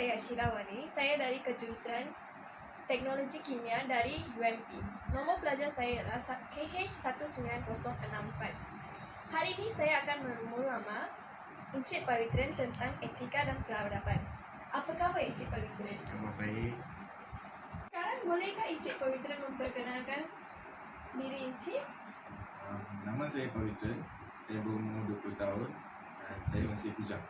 saya Shilawani. Saya dari Kejuruteraan Teknologi Kimia dari UMP. Nombor pelajar saya adalah KH19064. Hari ini saya akan memuramah Encik Pavitran tentang etika dan peradaban. Apa khabar Encik Pavitran? Nama baik. Sekarang bolehkah Encik Pavitran memperkenalkan diri Encik? Nama saya Pavitran. Saya berumur 20 tahun dan saya masih bujang.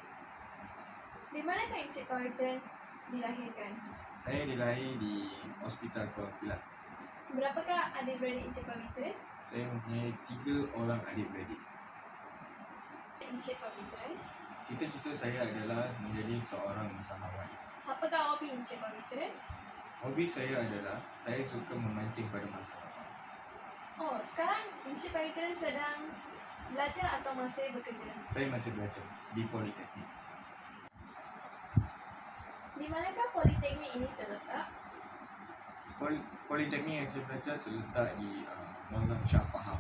Di manakah Encik Pavitran dilahirkan? Saya dilahir di Hospital Kuala Pilat. Berapakah adik-beradik Encik Pavitran? Saya mempunyai 3 orang adik-beradik. Encik Pavitran, Cita-cita saya adalah menjadi seorang usahawan. apakah hobi Encik Pavitran? Hobi saya adalah saya suka memancing pada masa lapang. Oh, sekarang Encik Pavitran sedang belajar atau masih bekerja? Saya masih belajar di Politeknik. Di manakah Politeknik ini terletak? Politeknik yang saya belajar terletak di Nizam Shah Pahang.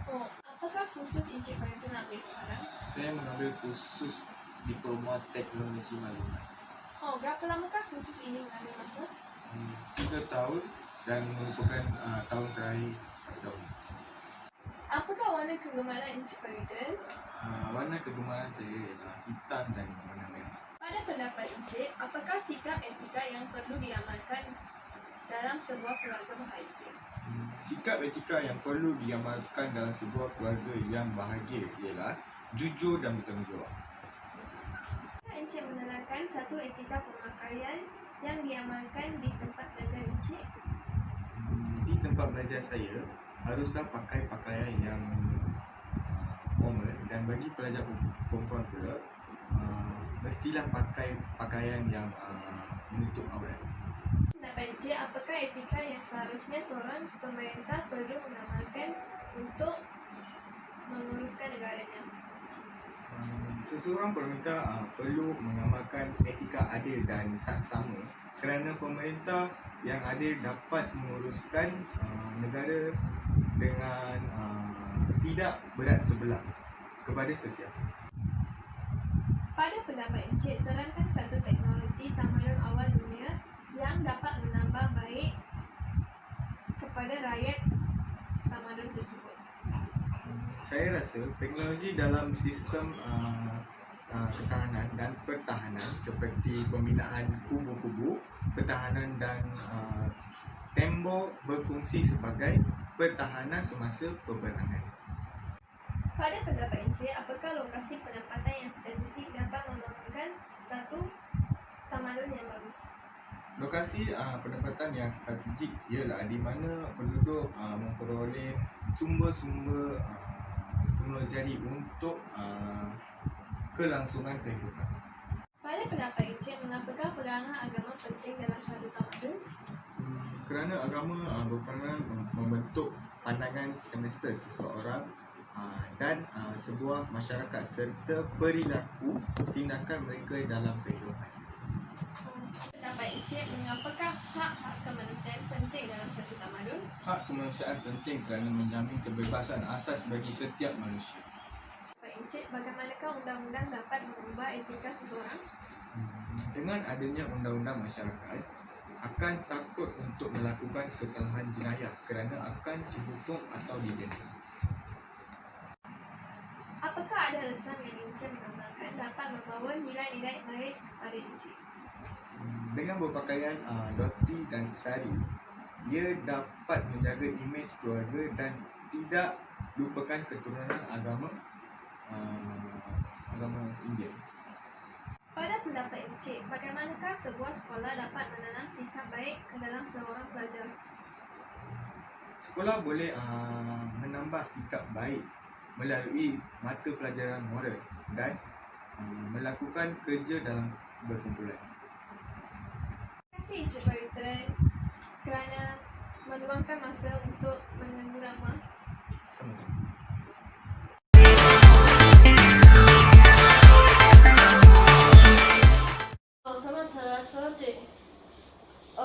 Oh, apakah khusus Encik Pavitran ambil sekarang? Saya mengambil kursus Diploma Teknologi Maklumat. Oh, berapa lamakah khusus ini mengambil masa? 3 tahun dan merupakan tahun terakhir pada tahun ini. Apakah warna kegemaran Encik Pavitran? Warna kegemaran saya ialah hitam dan warna merah. Pada pendapat Encik, apakah sikap etika yang perlu diamalkan dalam sebuah keluarga bahagia? Sikap etika yang perlu diamalkan dalam sebuah keluarga yang bahagia ialah jujur dan bertanggungjawab. Apakah Encik menerangkan satu etika pemakaian yang diamalkan di tempat belajar Encik? Di tempat belajar saya, haruslah pakai pakaian yang formal, dan bagi pelajar perempuan pula mestilah pakai pakaian yang menutup aurat. Pendapat Encik, apakah etika yang seharusnya seorang pemerintah perlu mengamalkan untuk menguruskan negaranya? Seseorang pemerintah perlu mengamalkan etika adil dan saksama kerana pemerintah yang adil dapat menguruskan negara dengan tidak berat sebelah kepada sesiapa. Pada pendapat Encik, terangkan satu teknologi tamadun awal dunia yang dapat menambah baik kepada rakyat tamadun tersebut. Saya rasa teknologi dalam sistem ketahanan dan pertahanan seperti pembinaan kubu-kubu, pertahanan dan tembok berfungsi sebagai pertahanan semasa peperangan. Pada pendapat Encik, apakah lokasi penempatan yang strategik dapat membangunkan satu tamadun yang bagus? Lokasi penempatan yang strategik ialah di mana penduduk memperoleh sumber-sumber semula jadi untuk kelangsungan kehidupan. Pada pendapat Encik, mengapakah perangan agama penting dalam satu tamadun? Kerana agama berperan membentuk pandangan semesta seseorang dan sebuah masyarakat serta perilaku tindakan mereka dalam kehidupan. Pendapat Encik, mengapakah hak-hak kemanusiaan penting dalam satu tamadun? Hak kemanusiaan penting kerana menjamin kebebasan asas bagi setiap manusia. Pendapat Encik, bagaimanakah undang-undang dapat mengubah etika seseorang? Dengan adanya undang-undang, masyarakat akan takut untuk melakukan kesalahan jenayah kerana akan dihukum atau didenda. Apakah ada resam yang Encik mengamalkan dapat membawa nilai-nilai baik kepada Encik? Dengan berpakaian dhoti dan sari, ia dapat menjaga imej keluarga dan tidak lupakan keturunan agama India. Pada pendapat Encik, bagaimanakah sebuah sekolah dapat menanam sikap baik ke dalam seorang pelajar? Sekolah boleh menambah sikap baik melalui mata pelajaran moral dan melakukan kerja dalam berkumpulan. Terima kasih Encik Pavitran kerana meluangkan masa untuk memuramah. Sama-sama. Selamat siang, Cik.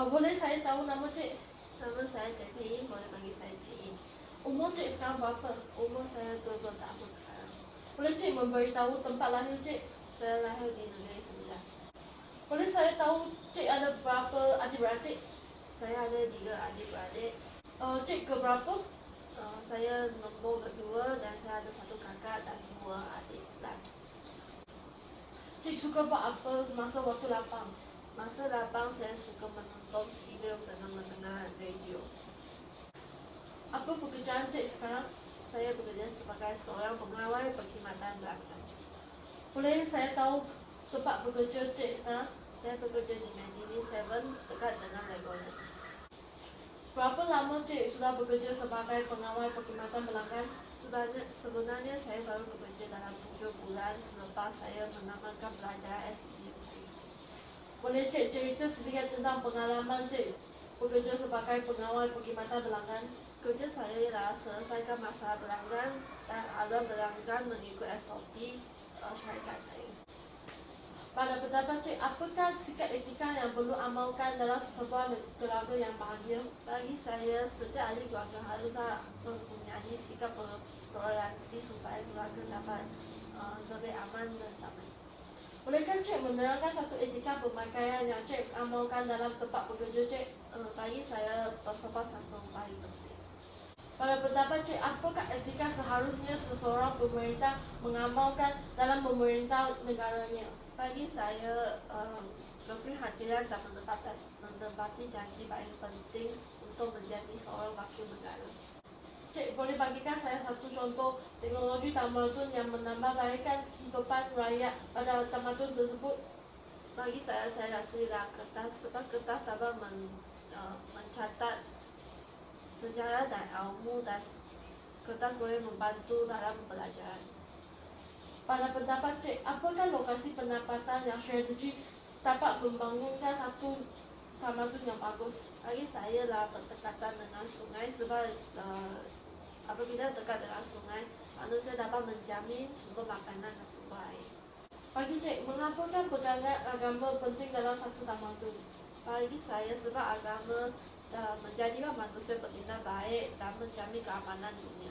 Boleh saya tahu nama Cik? Nama saya Teti, boleh panggil saya Teti. Umur Cik sekarang berapa? Umur saya 22 tahun sekarang. Boleh Cik memberitahu tempat lahir Cik? Saya lahir di negeri Sembilan. Boleh saya tahu cik ada berapa adik-beradik? Saya ada 3 adik-beradik. Cik keberapa? Saya nombor kedua dan saya ada 1 kakak dan 2 adik lelaki. Cik suka buat apa semasa waktu lapang? Masa lapang saya suka menonton filem dengan mendengar radio. Apa pekerjaan cik sekarang? Saya bekerja sebagai seorang pengawal perkhidmatan belakang. Boleh saya tahu tempat bekerja cik sekarang? Saya bekerja di Mandiri 7 dekat dengan Legoland. Berapa lama cik sudah bekerja sebagai pengawal perkhidmatan pelanggan? Sebenarnya saya baru bekerja dalam 7 bulan selepas saya menamatkan pelajaran STM saya. Boleh cik cerita sedikit tentang pengalaman cik bekerja sebagai pengawal perkhidmatan pelanggan? Kerja saya ialah selesaikan masalah pelanggan dan agar pelanggan mengikut SOP syarikat saya. Pada pendapat cik, apakah sikap etika yang perlu amalkan dalam sebuah keluarga yang bahagia? Bagi saya, setiap ahli keluarga haruslah mempunyai sikap toleransi supaya keluarga dapat lebih aman dan damai. Bolehkah cik menerangkan satu etika pemakaian yang cik amalkan dalam tempat bekerja cik? Bagi saya, bersopan santun paling penting. Pada pendapat cik, apakah etika seharusnya seseorang pemerintah mengamalkan dalam memerintah negaranya? Bagi saya, keprihatinan dan menepati janji paling penting untuk menjadi seorang wakil negara. Cik, boleh bagikan saya satu contoh teknologi tamadun yang menambahbaikkan kehidupan rakyat pada tamadun tersebut? Bagi saya rasa ialah kertas, sebab kertas dapat mencatat sejarah dan ilmu dan kertas boleh membantu dalam pelajaran. Pada pendapat cik, apakah lokasi penempatan yang strategik dapat membangunkan satu tamadun yang bagus? Bagi saya lah berdekatan dengan sungai sebab apabila dekat dengan sungai, manusia dapat menjamin sumber makanan dan sumber air. Bagi cik, mengapakah pegangan agama penting dalam satu tamadun? Bagi saya sebab agama menjadikan manusia bertindak baik dan menjamin keamanan dunia.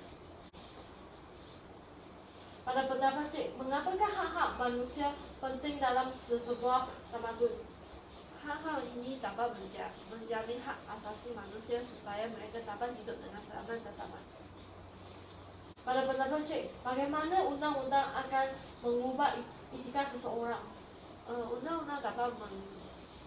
Pada pendapat cik, mengapakah hak-hak manusia penting dalam sebuah tamadun? Hal-hal ini dapat menjamin hak asasi manusia supaya mereka dapat hidup dengan selamat dan damai. Pada pendapat cik, bagaimana undang-undang akan mengubah etika seseorang? Undang-undang dapat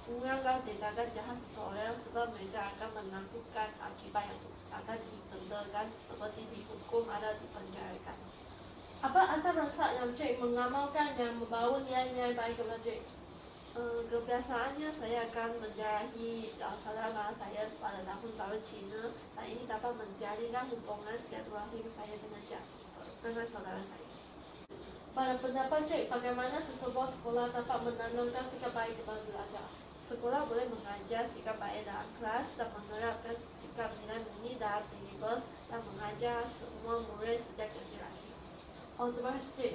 mengurangkan tindakan jahat seseorang sebab mereka akan menangguhkan akibat yang akan ditentukan seperti dihukum atau dipenjarakan. Apa antara rasa yang cik mengamalkan yang membawa nilai-nilai baik kepada cik? Kebiasaannya saya akan menjarahi saudara mara saya pada tahun baru Cina dan ini dapat menjalinkan hubungan silaturahim saya dengan saudara saya. Pada pendapat cik, bagaimana sesebuah sekolah dapat menanamkan sikap baik kepada pelajar? Sekolah boleh mengajar sikap baik dalam kelas dan menerapkan sikap nilai murni dalam silibus dan mengajar semua murid sejak kecil lagi. Oh, terima kasih cik.